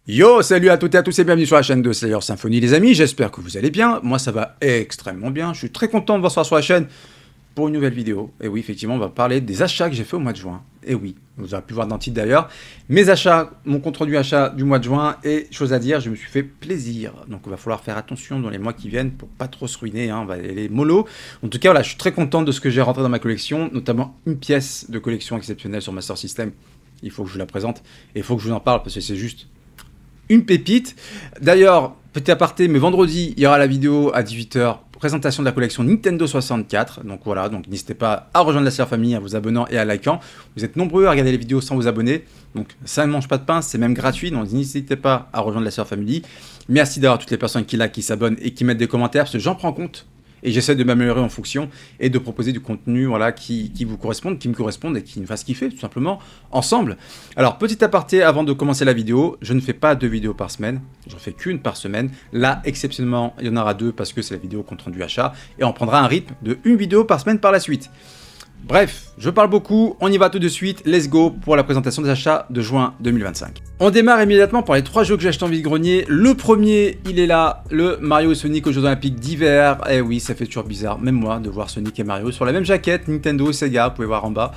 Yo, salut à toutes et à tous et bienvenue sur la chaîne de Slayer Symphony les amis, j'espère que vous allez bien, moi ça va extrêmement bien, je suis très content de vous recevoir sur la chaîne pour une nouvelle vidéo. Et oui, effectivement, on va parler des achats que j'ai fait au mois de juin. Et oui, vous aurez pu voir dans le titre d'ailleurs, mes achats, mon compte rendu achat du mois de juin, et chose à dire, je me suis fait plaisir. Donc il va falloir faire attention dans les mois qui viennent pour pas trop se ruiner, hein, on va aller mollo. En tout cas, voilà, je suis très content de ce que j'ai rentré dans ma collection, notamment une pièce de collection exceptionnelle sur Master System. Il faut que je vous la présente, et il faut que je vous en parle, parce que c'est juste une pépite. D'ailleurs, petit aparté, mais vendredi, il y aura la vidéo à 18 h, présentation de la collection Nintendo 64. Donc voilà, donc n'hésitez pas à rejoindre la Slayer Family en vous abonnant et à likant. Vous êtes nombreux à regarder les vidéos sans vous abonner, donc ça ne mange pas de pain, c'est même gratuit, donc n'hésitez pas à rejoindre la Slayer Family. Merci d'avoir toutes les personnes qui likent, qui s'abonnent et qui mettent des commentaires, parce que j'en prends compte. Et j'essaie de m'améliorer en fonction et de proposer du contenu voilà, qui vous corresponde, qui me corresponde et qui me fasse kiffer tout simplement ensemble. Alors petit aparté avant de commencer la vidéo, je ne fais pas 2 vidéos par semaine, j'en fais qu'une par semaine. Là exceptionnellement il y en aura 2 parce que c'est la vidéo compte rendu achat et on prendra un rythme de 1 vidéo par semaine par la suite. Bref, je parle beaucoup, on y va tout de suite, let's go pour la présentation des achats de juin 2025. On démarre immédiatement par les 3 jeux que j'ai achetés en vide-grenier. Le premier, il est là, le Mario et Sonic aux Jeux Olympiques d'hiver. Eh oui, ça fait toujours bizarre, même moi, de voir Sonic et Mario sur la même jaquette, Nintendo, Sega, vous pouvez voir en bas.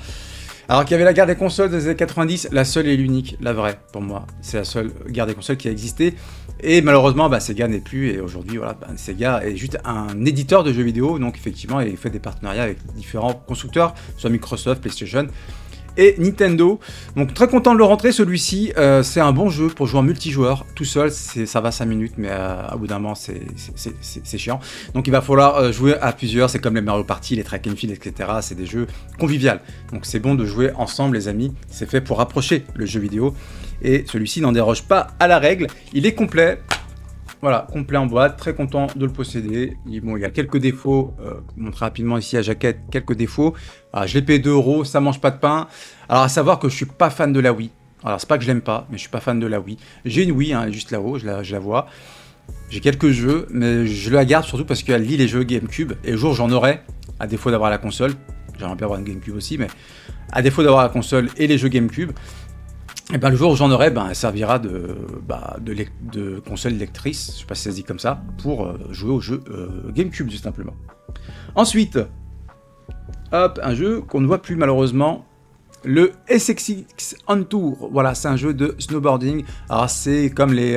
Alors qu'il y avait la guerre des consoles des années 90, la seule et l'unique, la vraie, pour moi. C'est la seule guerre des consoles qui a existé. Et malheureusement, Sega n'est plus, et aujourd'hui, voilà, Sega est juste un éditeur de jeux vidéo, donc effectivement, il fait des partenariats avec différents constructeurs, soit Microsoft, PlayStation et Nintendo. Donc très content de le rentrer, celui-ci. C'est un bon jeu pour jouer en multijoueur. Tout seul, ça va 5 minutes, mais à bout d'un moment, c'est chiant. Donc il va falloir jouer à plusieurs. C'est comme les Mario Party, les Track and Field, etc. C'est des jeux conviviaux. Donc c'est bon de jouer ensemble, les amis. C'est fait pour rapprocher le jeu vidéo. Et celui-ci n'en déroge pas à la règle. Il est complet. Voilà, complet en boîte, très content de le posséder. Bon, il y a quelques défauts, je montre rapidement ici à jaquette, quelques défauts. Alors, je l'ai payé 2 €, ça mange pas de pain. Alors à savoir que je suis pas fan de la Wii. Alors c'est pas que je l'aime pas, mais je suis pas fan de la Wii. J'ai une Wii, hein, juste là-haut, je la vois. J'ai quelques jeux, mais je la garde surtout parce qu'elle lit les jeux GameCube. Et le jour j'en aurai, à défaut d'avoir la console, j'aimerais bien avoir une GameCube aussi, mais à défaut d'avoir la console et les jeux GameCube, et le jour où j'en aurai, elle servira de console lectrice, je sais pas si ça se dit comme ça, pour jouer au jeu GameCube, tout simplement. Ensuite, hop, un jeu qu'on ne voit plus malheureusement, le SSX On Tour. Voilà, c'est un jeu de snowboarding. Alors c'est comme les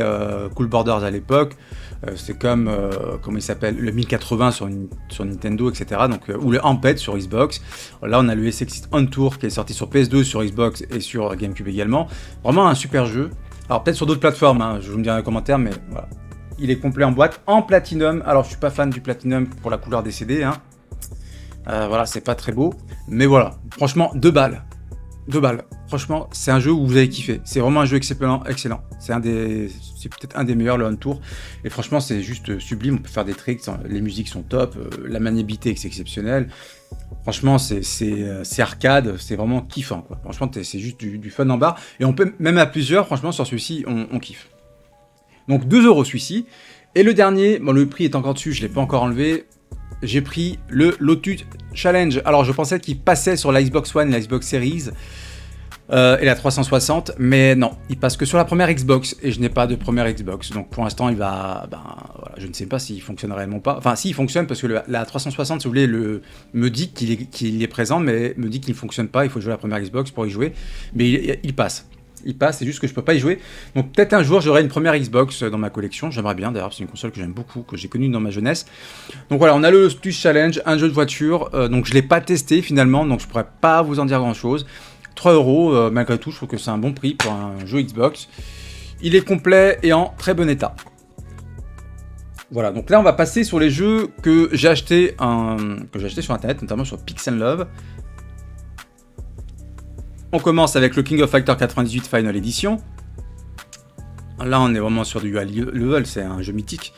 Cool Borders à l'époque, c'est comme, comment il s'appelle, le 1080 sur Nintendo, etc. Donc, ou le Amped sur Xbox. Là, on a le SSX On Tour qui est sorti sur PS2, sur Xbox et sur GameCube également. Vraiment un super jeu. Alors peut-être sur d'autres plateformes, hein, je vous me dirai dans les commentaires, mais voilà. Il est complet en boîte, en platinum. Alors je suis pas fan du platinum pour la couleur des CD, hein. Voilà, c'est pas très beau. Mais voilà, franchement, 2 balles. 2 balles. Franchement, c'est un jeu où vous allez kiffer. C'est vraiment un jeu excellent. C'est peut-être un des meilleurs, le On Tour. Et franchement, c'est juste sublime. On peut faire des tricks. Les musiques sont top. La maniabilité est exceptionnelle. Franchement, c'est arcade. C'est vraiment kiffant, quoi. Franchement, c'est juste du fun en barre. Et on peut, même à plusieurs, franchement, sur celui-ci, on kiffe. Donc 2 € celui-ci. Et le dernier, bon, le prix est encore dessus. Je ne l'ai pas encore enlevé. J'ai pris le Lotus Challenge. Alors je pensais qu'il passait sur la Xbox One, la Xbox Series et la 360, mais non, il passe que sur la première Xbox et je n'ai pas de première Xbox. Donc pour l'instant, il va, voilà, je ne sais pas s'il fonctionne réellement pas. Enfin, si il fonctionne parce que la 360, si vous voulez, me dit qu'il est présent, mais me dit qu'il ne fonctionne pas. Il faut jouer à la première Xbox pour y jouer, mais il passe. Il passe, c'est juste que je peux pas y jouer. Donc peut-être un jour j'aurai une première Xbox dans ma collection. J'aimerais bien d'ailleurs, c'est une console que j'aime beaucoup, que j'ai connue dans ma jeunesse. Donc voilà, on a le Lotus Challenge, un jeu de voiture. Donc je l'ai pas testé finalement, donc je pourrais pas vous en dire grand chose. 3 €, malgré tout, je trouve que c'est un bon prix pour un jeu Xbox. Il est complet et en très bon état. Voilà, donc là on va passer sur les jeux que j'ai achetés sur internet, notamment sur Pix'n'Love. On commence avec le King of Fighters 98 Final Edition. Là, on est vraiment sur du high level, c'est un jeu mythique.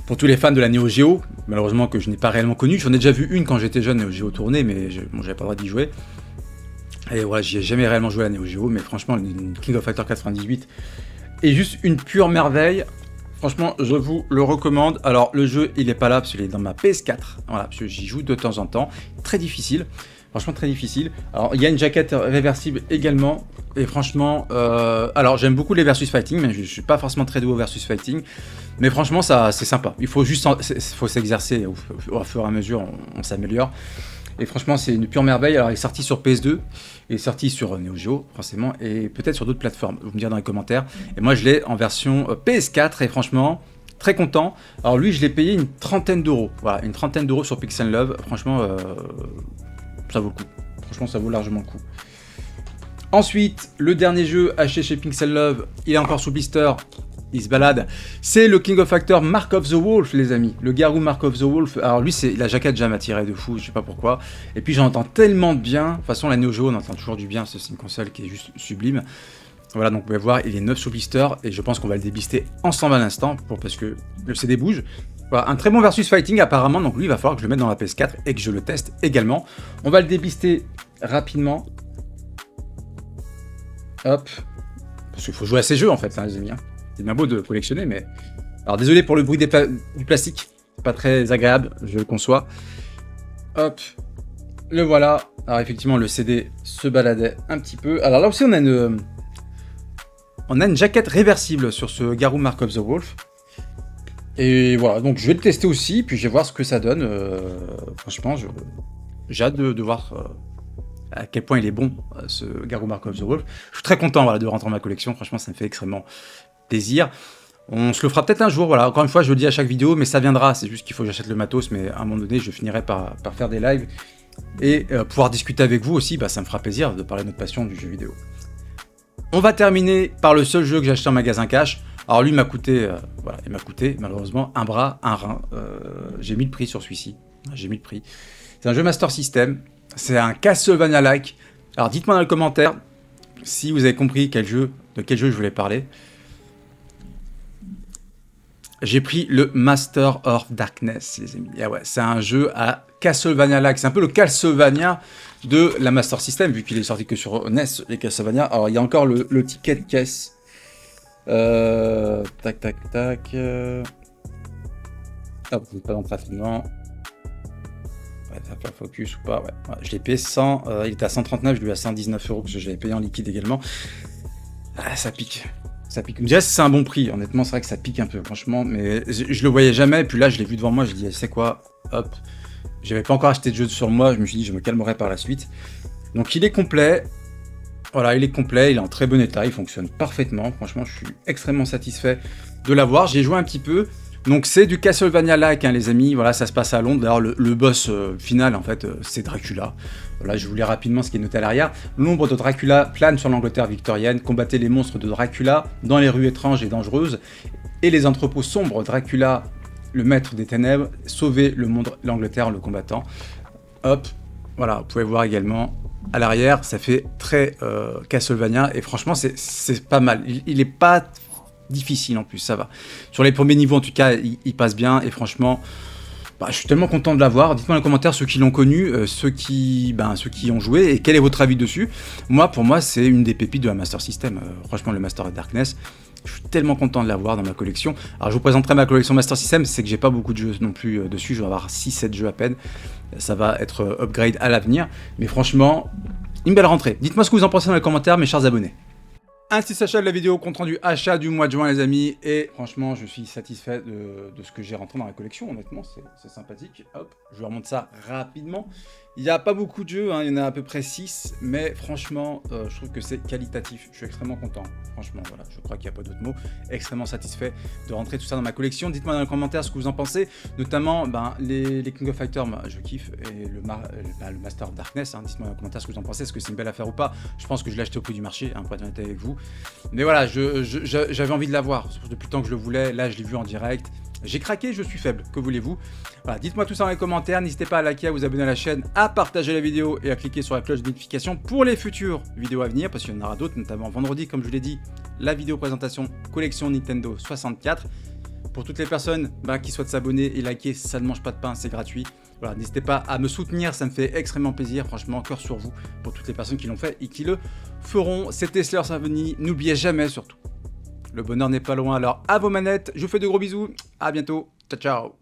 Pour tous les fans de la Neo Geo, malheureusement que je n'ai pas réellement connu. J'en ai déjà vu une quand j'étais jeune, Neo Geo tournée, mais j'avais pas le droit d'y jouer. Et voilà, j'y ai jamais réellement joué à la Neo Geo, mais franchement, le King of Fighters 98 est juste une pure merveille. Franchement, je vous le recommande. Alors, le jeu, il est pas là parce qu'il est dans ma PS4. Voilà, parce que j'y joue de temps en temps. Très difficile. Franchement, très difficile. Alors, il y a une jaquette réversible également. Et franchement, alors j'aime beaucoup les versus fighting, mais je suis pas forcément très doué au versus fighting. Mais franchement, ça, c'est sympa. Il faut juste faut s'exercer. Au fur et à mesure, on s'améliore. Et franchement, c'est une pure merveille. Alors, il est sorti sur PS2, il est sorti sur Neo Geo, forcément, et peut-être sur d'autres plateformes. Vous me direz dans les commentaires. Et moi, je l'ai en version PS4, et franchement, très content. Alors, lui, je l'ai payé une trentaine d'euros. Voilà, une trentaine d'euros sur Pixel Love. Franchement, ça vaut le coup. Franchement, ça vaut largement le coup. Ensuite, le dernier jeu acheté chez Pixel Love, il est encore sous blister. Il se balade. C'est le King of Factor Mark of the Wolf, les amis. Le Garou Mark of the Wolf. Alors lui, c'est la jaquette déjà m'attirait de fou, je sais pas pourquoi. Et puis j'entends tellement de bien. De toute façon, la Neo Geo, on entend toujours du bien. C'est une console qui est juste sublime. Voilà, donc vous pouvez voir, il est neuf sous blister. Et je pense qu'on va le débister ensemble à l'instant, parce que le CD bouge. Voilà, un très bon versus fighting apparemment. Donc lui, il va falloir que je le mette dans la PS4 et que je le teste également. On va le débister rapidement. Hop. Parce qu'il faut jouer à ces jeux en fait, hein, les amis. C'est bien beau de collectionner, mais... Alors désolé pour le bruit du plastique, c'est pas très agréable, je le conçois. Hop, le voilà. Alors effectivement, le CD se baladait un petit peu. Alors là aussi, on a une jaquette réversible sur ce Garou Mark of the Wolf. Et voilà, donc je vais le tester aussi, puis je vais voir ce que ça donne. Franchement, j'ai hâte de voir... à quel point il est bon, ce Garou Mark of the Wolf. Je suis très content voilà, de rentrer dans ma collection, franchement ça me fait extrêmement plaisir. On se le fera peut-être un jour, voilà, encore une fois je le dis à chaque vidéo, mais ça viendra, c'est juste qu'il faut que j'achète le matos, mais à un moment donné je finirai par faire des lives, et pouvoir discuter avec vous aussi, bah, ça me fera plaisir de parler de notre passion du jeu vidéo. On va terminer par le seul jeu que j'ai acheté en magasin cash. Alors lui il m'a coûté, voilà, il m'a coûté malheureusement un bras, un rein, j'ai mis le prix sur celui-ci, j'ai mis le prix. C'est un jeu Master System. C'est un Castlevania-like. Alors dites-moi dans les commentaires si vous avez compris de quel jeu je voulais parler. J'ai pris le Master of Darkness, les amis. Et ouais, c'est un jeu à Castlevania-like. C'est un peu le Castlevania de la Master System, vu qu'il est sorti que sur NES, les Castlevania. Alors il y a encore le ticket de caisse. Tac, tac, tac. Hop, vous pas rentrer rapidement. Ouais, ça va faire focus ou pas, ouais. Je l'ai payé 100, il était à 139, je lui ai à 119 € parce que je l'avais payé en liquide également. Ah, ça pique. Ça pique. Déjà, c'est un bon prix, honnêtement, c'est vrai que ça pique un peu, franchement, mais je le voyais jamais, puis là, je l'ai vu devant moi, je dis, c'est quoi, hop. J'avais pas encore acheté de jeu sur moi, je me suis dit, je me calmerai par la suite. Donc, il est complet. Voilà, il est complet, il est en très bon état, il fonctionne parfaitement. Franchement, je suis extrêmement satisfait de l'avoir. J'ai joué un petit peu. Donc c'est du Castlevania-like, hein, les amis. Voilà, ça se passe à Londres. D'ailleurs, le boss final, en fait, c'est Dracula. Voilà, je vous lis rapidement ce qui est noté à l'arrière. L'ombre de Dracula plane sur l'Angleterre victorienne. Combattez les monstres de Dracula dans les rues étranges et dangereuses. Et les entrepôts sombres. Dracula, le maître des ténèbres. Sauvez l'Angleterre en le combattant. Hop, voilà, vous pouvez voir également à l'arrière. Ça fait très Castlevania. Et franchement, c'est pas mal. Il est pas... difficile en plus, ça va. Sur les premiers niveaux, en tout cas, il passe bien. Et franchement, bah, je suis tellement content de l'avoir. Dites-moi dans les commentaires ceux qui l'ont connu, ceux qui ont joué, et quel est votre avis dessus. Moi, pour moi, c'est une des pépites de la Master System. Franchement, le Master of Darkness, je suis tellement content de l'avoir dans ma collection. Alors, je vous présenterai ma collection Master System, c'est que j'ai pas beaucoup de jeux non plus dessus. Je vais avoir 6-7 jeux à peine. Ça va être upgrade à l'avenir. Mais franchement, une belle rentrée. Dites-moi ce que vous en pensez dans les commentaires, mes chers abonnés. Ainsi s'achève la vidéo compte rendu achat du mois de juin, les amis, et franchement je suis satisfait de ce que j'ai rentré dans la collection. Honnêtement c'est sympathique. Hop, je vous remonte ça rapidement. Il n'y a pas beaucoup de jeux, hein, il y en a à peu près 6, mais franchement je trouve que c'est qualitatif. Je suis extrêmement content, franchement, voilà, je crois qu'il n'y a pas d'autre mot. Extrêmement satisfait de rentrer tout ça dans ma collection. Dites-moi dans les commentaires ce que vous en pensez, notamment les King of Fighters, je kiffe, et le Master of Darkness. Hein. Dites-moi dans les commentaires ce que vous en pensez, est-ce que c'est une belle affaire ou pas. Je pense que je l'ai acheté au prix du marché, hein, pour être honnête avec vous. Mais voilà, j'avais envie de l'avoir, depuis le temps que je le voulais, là je l'ai vu en direct. J'ai craqué, je suis faible, que voulez-vous? Voilà, dites-moi tout ça dans les commentaires, n'hésitez pas à liker, à vous abonner à la chaîne, à partager la vidéo et à cliquer sur la cloche de notification pour les futures vidéos à venir, parce qu'il y en aura d'autres, notamment vendredi, comme je vous l'ai dit, la vidéo présentation collection Nintendo 64. Pour toutes les personnes qui souhaitent s'abonner et liker, ça ne mange pas de pain, c'est gratuit. Voilà, n'hésitez pas à me soutenir, ça me fait extrêmement plaisir, franchement, cœur sur vous, pour toutes les personnes qui l'ont fait et qui le feront. C'était Slayer Symphony, n'oubliez jamais surtout, le bonheur n'est pas loin, alors à vos manettes, je vous fais de gros bisous, à bientôt, ciao ciao.